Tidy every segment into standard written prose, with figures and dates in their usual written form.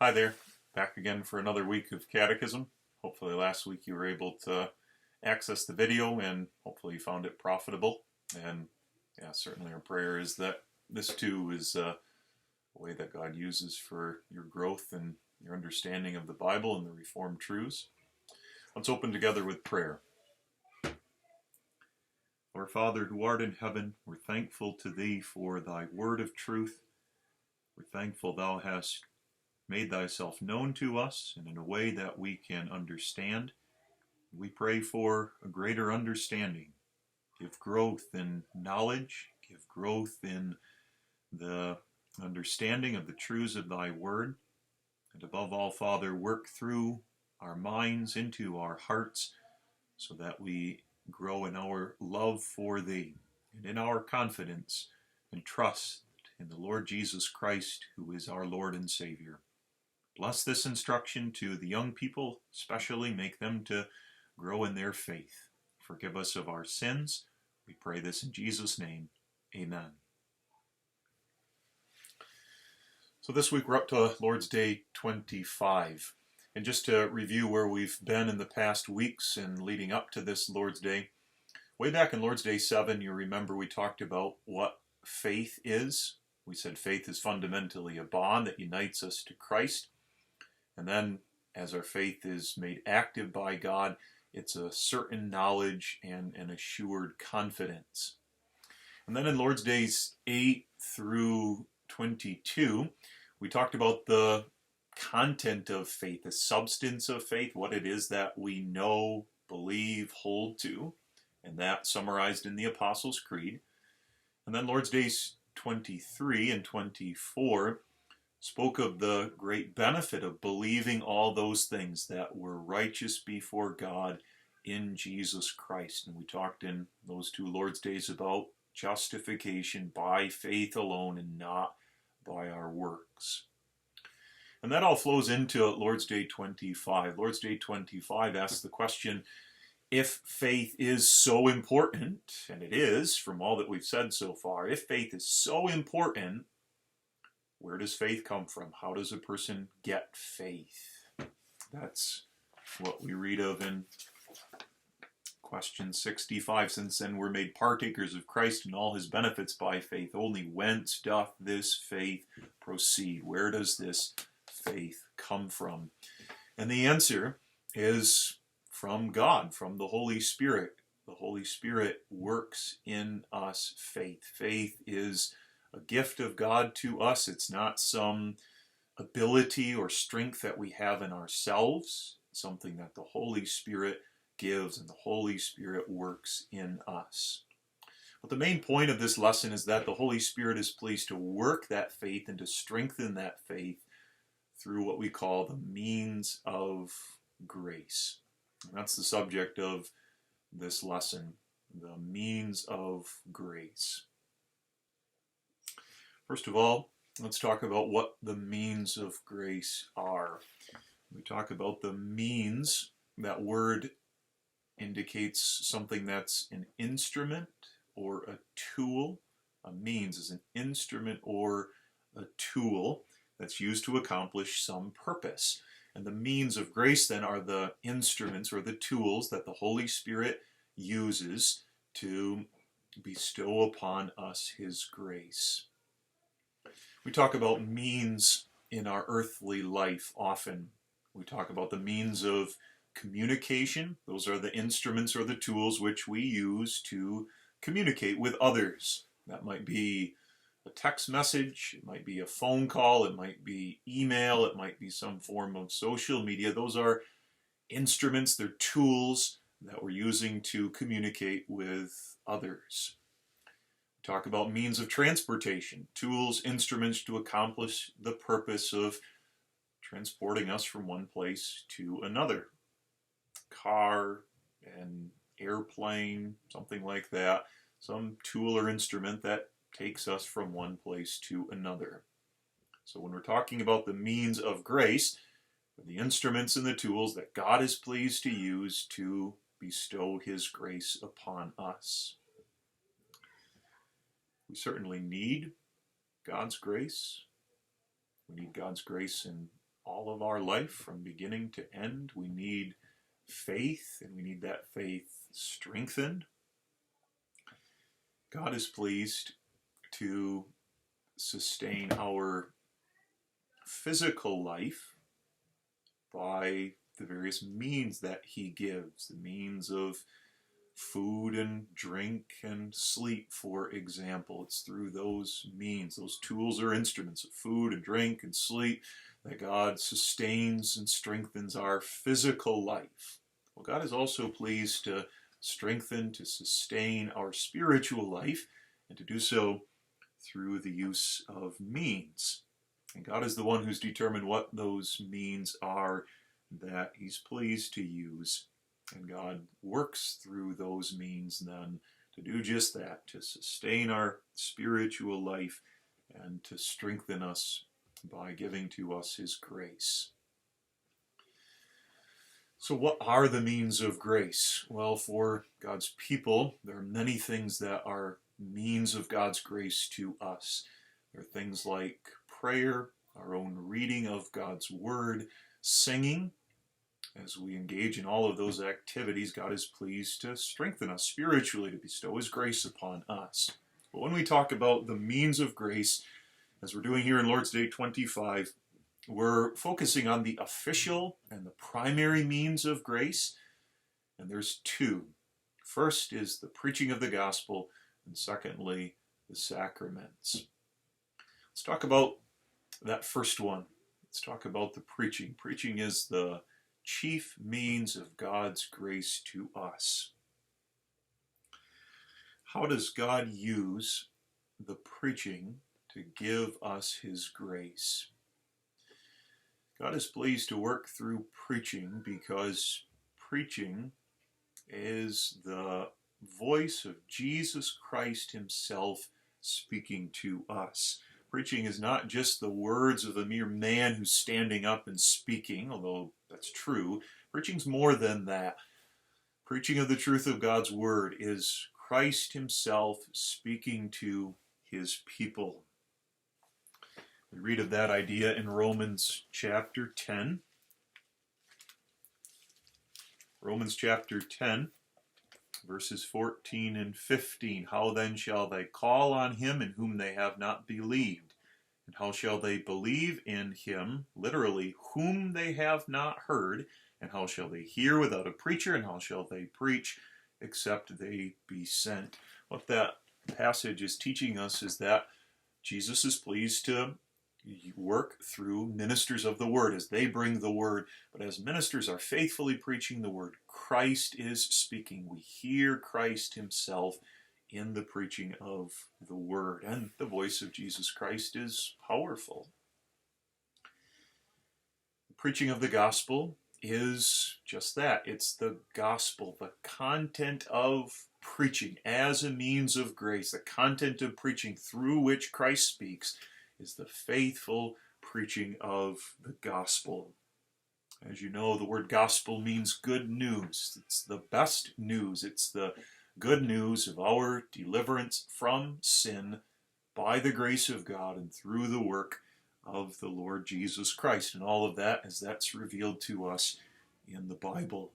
Hi there, back again for another week of Catechism. Hopefully last week you were able to access the video and hopefully you found it profitable. And yeah, certainly our prayer is that this too is a way that God uses for your growth and your understanding of the Bible and the Reformed truths. Let's open together with prayer. Our Father who art in heaven, we're thankful to Thee for Thy word of truth. We're thankful Thou hast made Thyself known to us and in a way that we can understand. We pray for a greater understanding. Give growth in knowledge, give growth in the understanding of the truths of Thy word, and above all, Father, work through our minds into our hearts so that we grow in our love for Thee and in our confidence and trust in the Lord Jesus Christ, who is our Lord and Savior. Bless this instruction to the young people, especially make them to grow in their faith. Forgive us of our sins. We pray this in Jesus' name. Amen. So this week we're up to Lord's Day 25. And just to review where we've been in the past weeks and leading up to this Lord's Day, way back in Lord's Day 7, you remember we talked about what faith is. We said faith is fundamentally a bond that unites us to Christ. And then as our faith is made active by God, it's a certain knowledge and an assured confidence. And then in Lord's Days 8 through 22, we talked about the content of faith, the substance of faith, what it is that we know, believe, hold to, and that summarized in the Apostles' Creed. And then Lord's Days 23 and 24 spoke of the great benefit of believing all those things that were righteous before God in Jesus Christ. And we talked in those two Lord's Days about justification by faith alone and not by our works. And that all flows into Lord's Day 25. Lord's Day 25 asks the question, if faith is so important, and it is from all that we've said so far, if faith is so important, where does faith come from? How does a person get faith? That's what we read of in question 65. Since then we're made partakers of Christ and all his benefits by faith. Only whence doth this faith proceed? Where does this faith come from? And the answer is from God, from the Holy Spirit. The Holy Spirit works in us faith. Faith is a gift of God to us. It's not some ability or strength that we have in ourselves. It's something that the Holy Spirit gives and the Holy Spirit works in us. But the main point of this lesson is that the Holy Spirit is pleased to work that faith and to strengthen that faith through what we call the means of grace. And that's the subject of this lesson, the means of grace. First of all, let's talk about what the means of grace are. We talk about the means. That word indicates something that's an instrument or a tool. A means is an instrument or a tool that's used to accomplish some purpose. And the means of grace then are the instruments or the tools that the Holy Spirit uses to bestow upon us his grace. We talk about means in our earthly life often. We talk about the means of communication. Those are the instruments or the tools which we use to communicate with others. That might be a text message, it might be a phone call, it might be email, it might be some form of social media. Those are instruments, they're tools that we're using to communicate with others. Talk about means of transportation, tools, instruments to accomplish the purpose of transporting us from one place to another. Car, an airplane, something like that. Some tool or instrument that takes us from one place to another. So when we're talking about the means of grace, the instruments and the tools that God is pleased to use to bestow his grace upon us. We certainly need God's grace. We need God's grace in all of our life from beginning to end. We need faith, and we need that faith strengthened. God is pleased to sustain our physical life by the various means that he gives, the means of food and drink and sleep, for example. It's through those means, those tools or instruments of food and drink and sleep, that God sustains and strengthens our physical life. Well, God is also pleased to strengthen, to sustain our spiritual life, and to do so through the use of means. And God is the one who's determined what those means are that he's pleased to use. And God works through those means then to do just that, to sustain our spiritual life and to strengthen us by giving to us his grace. So what are the means of grace? Well, for God's people, there are many things that are means of God's grace to us. There are things like prayer, our own reading of God's word, singing. As we engage in all of those activities, God is pleased to strengthen us spiritually, to bestow his grace upon us. But when we talk about the means of grace, as we're doing here in Lord's Day 25, we're focusing on the official and the primary means of grace, and there's two. First is the preaching of the gospel, and secondly, the sacraments. Let's talk about that first one. Let's talk about the preaching. Preaching is the chief means of God's grace to us. How does God use the preaching to give us his grace? God is pleased to work through preaching because preaching is the voice of Jesus Christ himself speaking to us. Preaching is not just the words of a mere man who's standing up and speaking, although that's true. Preaching's more than that. Preaching of the truth of God's word is Christ himself speaking to his people. We read of that idea in Romans chapter 10. Romans chapter 10, verses 14 and 15. How then shall they call on him in whom they have not believed? And how shall they believe in him, literally, whom they have not heard? And how shall they hear without a preacher? And how shall they preach except they be sent? What that passage is teaching us is that Jesus is pleased to work through ministers of the word as they bring the word. But as ministers are faithfully preaching the word, Christ is speaking. We hear Christ himself in the preaching of the word. And the voice of Jesus Christ is powerful. The preaching of the gospel is just that. It's the gospel, the content of preaching as a means of grace, the content of preaching through which Christ speaks is the faithful preaching of the gospel. As you know, the word gospel means good news. It's the best news. It's the good news of our deliverance from sin by the grace of God and through the work of the Lord Jesus Christ. And all of that as that's revealed to us in the Bible.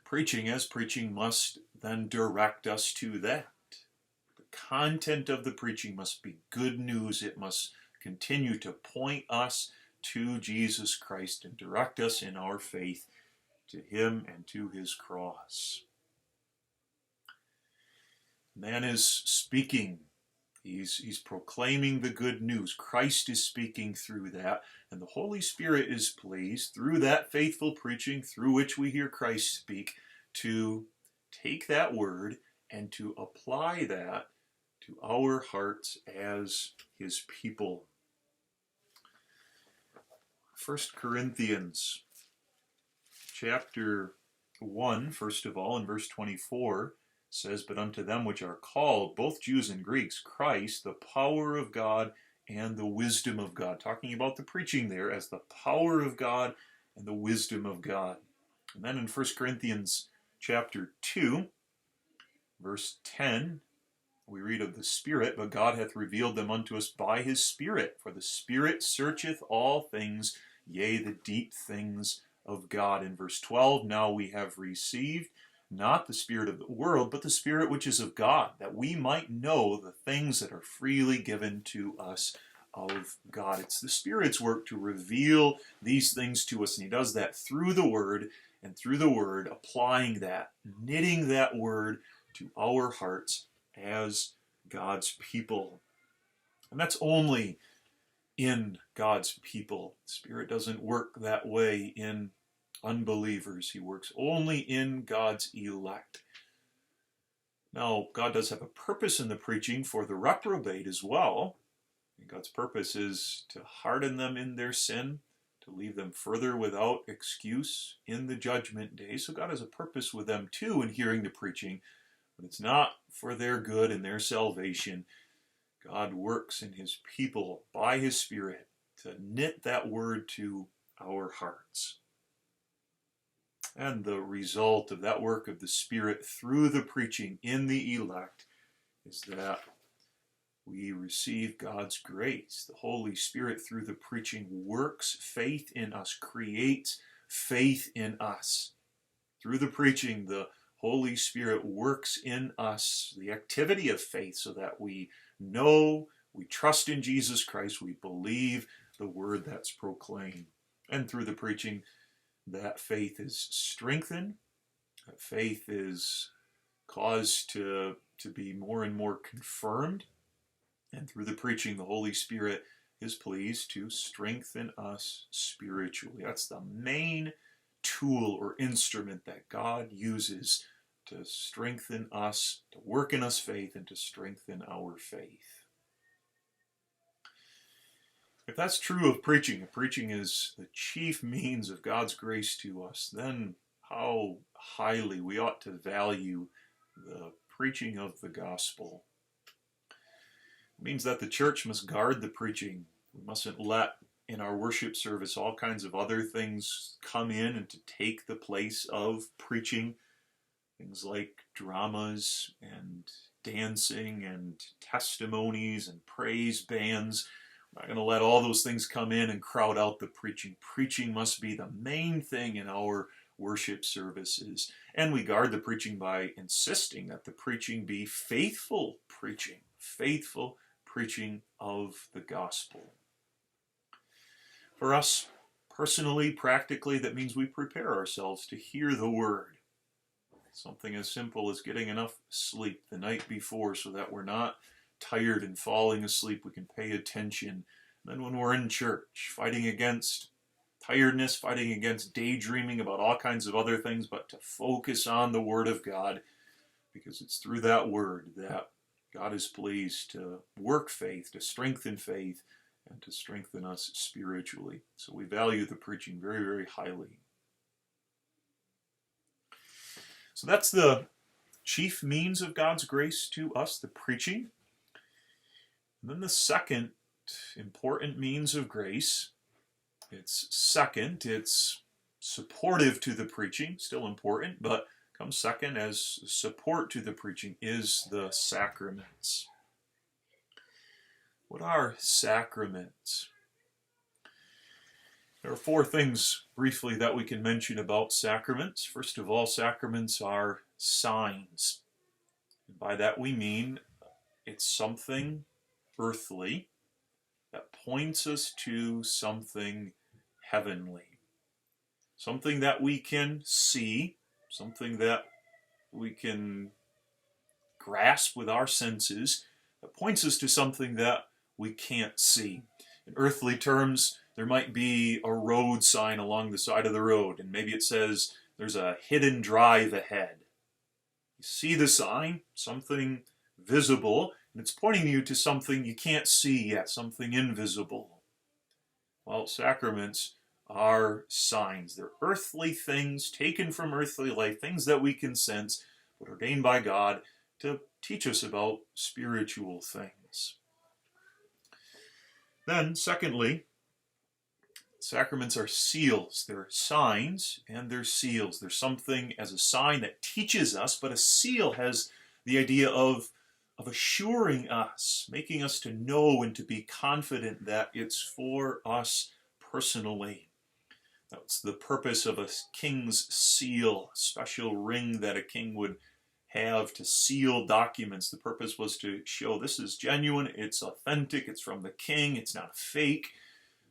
Preaching must then direct us to that. Content of the preaching must be good news. It must continue to point us to Jesus Christ and direct us in our faith to him and to his cross. Man is speaking. He's proclaiming the good news. Christ is speaking through that, and the Holy Spirit is pleased through that faithful preaching through which we hear Christ speak to take that word and to apply that to our hearts as his people. 1 Corinthians chapter 1, first of all, in verse 24, says, "But unto them which are called, both Jews and Greeks, Christ, the power of God and the wisdom of God." Talking about the preaching there as the power of God and the wisdom of God. And then in 1 Corinthians chapter 2, verse 10, we read of the Spirit, "But God hath revealed them unto us by his Spirit. For the Spirit searcheth all things, yea, the deep things of God. In verse 12, now we have received not the spirit of the world, but the Spirit which is of God, that we might know the things that are freely given to us of God. It's the Spirit's work to reveal these things to us, and He does that through the Word, and through the Word, applying that, knitting that Word to our hearts as God's people. And that's only in God's people. The Spirit doesn't work that way in unbelievers. He works only in God's elect. Now, God does have a purpose in the preaching for the reprobate as well. And God's purpose is to harden them in their sin, to leave them further without excuse in the judgment day. So God has a purpose with them too in hearing the preaching, but it's not for their good and their salvation. God works in His people by His Spirit to knit that word to our hearts. And the result of that work of the Spirit through the preaching in the elect is that we receive God's grace. The Holy Spirit through the preaching works faith in us, creates faith in us. Through the preaching, the Holy Spirit works in us the activity of faith so that we know, we trust in Jesus Christ, we believe the word that's proclaimed. And through the preaching, that faith is strengthened, that faith is caused to be more and more confirmed, and through the preaching, the Holy Spirit is pleased to strengthen us spiritually. That's the main tool or instrument that God uses to strengthen us, to work in us faith, and to strengthen our faith. If that's true of preaching, if preaching is the chief means of God's grace to us, then how highly we ought to value the preaching of the gospel. It means that the church must guard the preaching. We mustn't let in our worship service all kinds of other things come in and to take the place of preaching. Things like dramas and dancing and testimonies and praise bands. We're not going to let all those things come in and crowd out the preaching. Preaching must be the main thing in our worship services. And we guard the preaching by insisting that the preaching be faithful preaching of the gospel. For us, personally, practically, that means we prepare ourselves to hear the word. Something as simple as getting enough sleep the night before so that we're not tired and falling asleep, we can pay attention. Then when we're in church, fighting against tiredness, fighting against daydreaming about all kinds of other things, but to focus on the Word of God, because it's through that Word that God is pleased to work faith, to strengthen faith, and to strengthen us spiritually. So we value the preaching very, very highly. So that's the chief means of God's grace to us, the preaching. And then the second important means of grace, it's supportive to the preaching, still important, but comes second as support to the preaching, is the sacraments. What are sacraments? There are four things briefly that we can mention about sacraments. First of all, sacraments are signs. And by that we mean it's something earthly that points us to something heavenly. Something that we can see, something that we can grasp with our senses, that points us to something that we can't see. In earthly terms, there might be a road sign along the side of the road, and maybe it says there's a hidden drive ahead. You see the sign, something visible, and it's pointing you to something you can't see yet, something invisible. Well, sacraments are signs. They're earthly things taken from earthly life, things that we can sense, but ordained by God to teach us about spiritual things. Then, secondly, sacraments are seals. They're signs and they're seals. They're something as a sign that teaches us, but a seal has the idea of assuring us, making us to know and to be confident that it's for us personally. That's the purpose of a king's seal, a special ring that a king would have to seal documents. The purpose was to show this is genuine, it's authentic, it's from the king, it's not fake.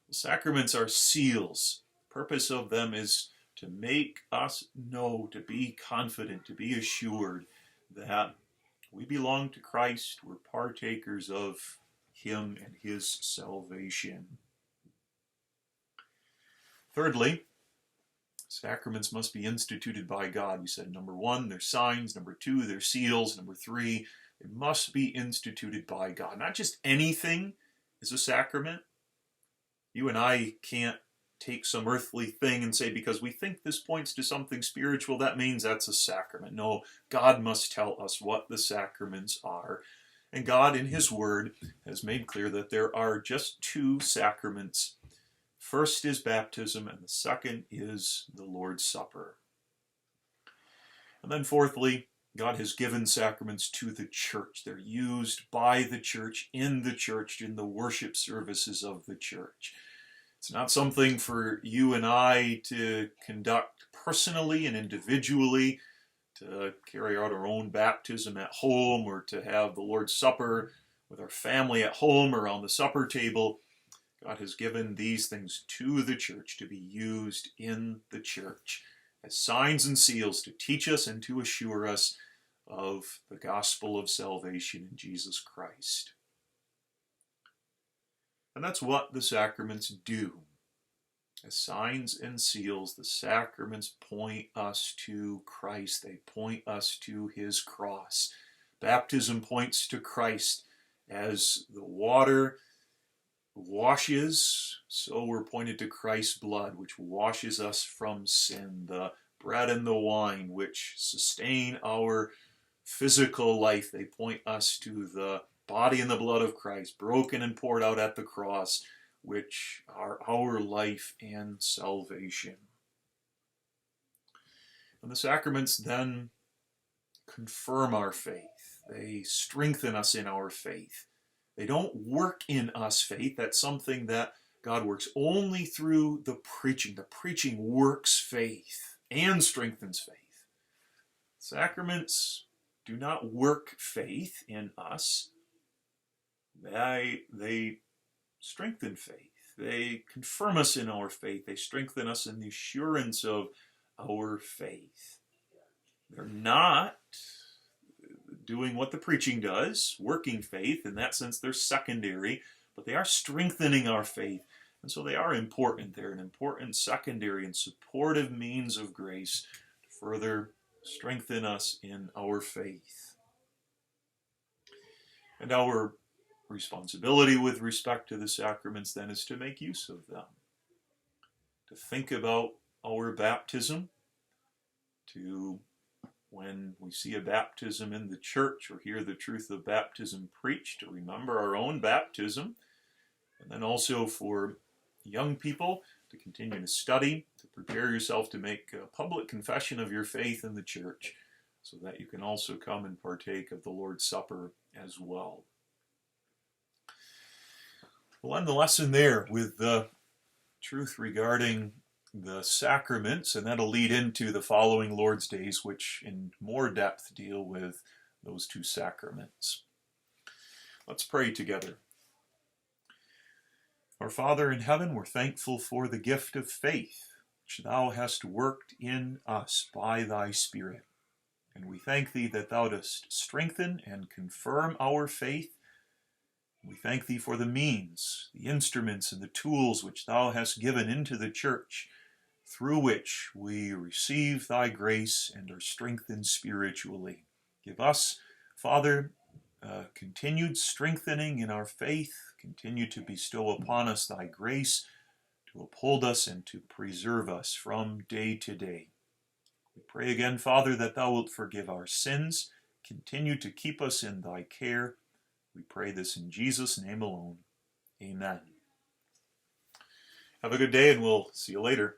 The sacraments are seals. The purpose of them is to make us know, to be confident, to be assured that we belong to Christ, we're partakers of Him and His salvation. Thirdly, sacraments must be instituted by God. We said number 1, they're signs. Number 2, they're seals. Number 3, they must be instituted by God. Not just anything is a sacrament. You and I can't take some earthly thing and say, because we think this points to something spiritual, that means that's a sacrament. No, God must tell us what the sacraments are. And God, in His Word, has made clear that there are just 2 sacraments. First is baptism, and the second is the Lord's Supper. And then fourthly, God has given sacraments to the church. They're used by the church, in the worship services of the church. It's not something for you and I to conduct personally and individually, to carry out our own baptism at home, or to have the Lord's Supper with our family at home around the supper table. God has given these things to the church to be used in the church as signs and seals to teach us and to assure us of the gospel of salvation in Jesus Christ. And that's what the sacraments do. As signs and seals, the sacraments point us to Christ. They point us to His cross. Baptism points to Christ. As the water washes, so we're pointed to Christ's blood, which washes us from sin. The bread and the wine, which sustain our physical life, they point us to the body and the blood of Christ, broken and poured out at the cross, which are our life and salvation. And the sacraments then confirm our faith. They strengthen us in our faith. They don't work in us faith. That's something that God works only through the preaching. The preaching works faith and strengthens faith. Sacraments do not work faith in us. They strengthen faith. They confirm us in our faith. They strengthen us in the assurance of our faith. They're not doing what the preaching does, working faith. In that sense, they're secondary, but they are strengthening our faith. And so they are important. They're an important secondary and supportive means of grace to further strengthen us in our faith. And our responsibility with respect to the sacraments then is to make use of them, to think about our baptism, to, when we see a baptism in the church or hear the truth of baptism preached, to remember our own baptism, and then also for young people to continue to study, to prepare yourself to make a public confession of your faith in the church, so that you can also come and partake of the Lord's Supper as well. We'll end the lesson there with the truth regarding the sacraments, and that'll lead into the following Lord's Days, which in more depth deal with those 2 sacraments. Let's pray together. Our Father in heaven, we're thankful for the gift of faith, which Thou hast worked in us by Thy Spirit. And we thank Thee that Thou dost strengthen and confirm our faith. We thank Thee for the means, the instruments, and the tools which Thou hast given into the church, through which we receive Thy grace and are strengthened spiritually. Give us, Father, continued strengthening in our faith. Continue to bestow upon us Thy grace, to uphold us and to preserve us from day to day. We pray again, Father, that Thou wilt forgive our sins, continue to keep us in Thy care. We pray this in Jesus' name alone. Amen. Have a good day, and we'll see you later.